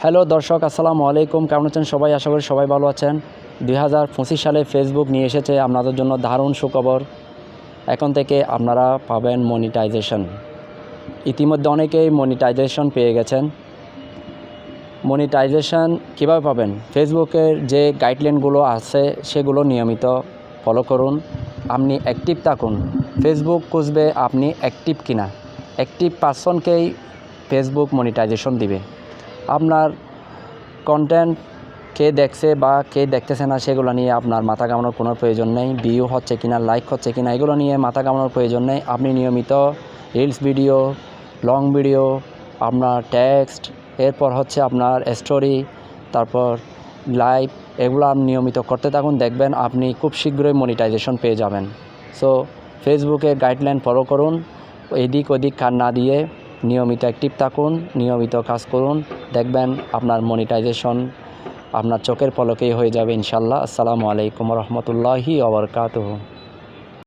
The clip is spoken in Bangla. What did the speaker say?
হ্যালো দর্শক, আসসালামু আলাইকুম। কেমন আছেন সবাই? আশা করি সবাই ভালো আছেন। 2025 সালে ফেসবুক নিয়ে এসেছে আপনাদের জন্য দারুণ সুখবর। এখন থেকে আপনারা পাবেন মনিটাইজেশন। ইতিমধ্যে অনেকেই মনিটাইজেশন পেয়ে গেছেন। মনিটাইজেশন কীভাবে পাবেন? ফেসবুকের যে গাইডলাইনগুলো আছে সেগুলো নিয়মিত ফলো করুন। আপনি অ্যাক্টিভ থাকুন। ফেসবুক খুঁজবে আপনি অ্যাক্টিভ কিনা। অ্যাক্টিভ পারসনকেই ফেসবুক মনিটাইজেশন দিবে। আপনার কন্টেন্ট কে দেখছে বা কে দেখতেছে না সেগুলো নিয়ে আপনার মাথা ঘামানোর কোনো প্রয়োজন নেই। ভিউ হচ্ছে কিনা, লাইক হচ্ছে কিনা, এগুলো নিয়ে মাথা ঘামানোর প্রয়োজন নেই। আপনি নিয়মিত রিলস ভিডিও, লং ভিডিও, আপনার টেক্সট, এরপর হচ্ছে আপনার স্টোরি, তারপর লাইভ, এগুলো আপনি নিয়মিত করতে থাকুন। দেখবেন আপনি খুব শীঘ্রই মনিটাইজেশন পেয়ে যাবেন। সো ফেসবুকের গাইডলাইন ফলো করুন। এদিক ওদিক কান না দিয়ে নিয়মিত অ্যাক্টিভ থাকুন, নিয়মিত কাজ করুন। দেখবেন আপনার মনিটাইজেশন আপনার চোখের পলকেই হয়ে যাবে ইনশাল্লাহ। আসসালামু আলাইকুম রহমতুল্লাহি ওয়া বারাকাতুহু।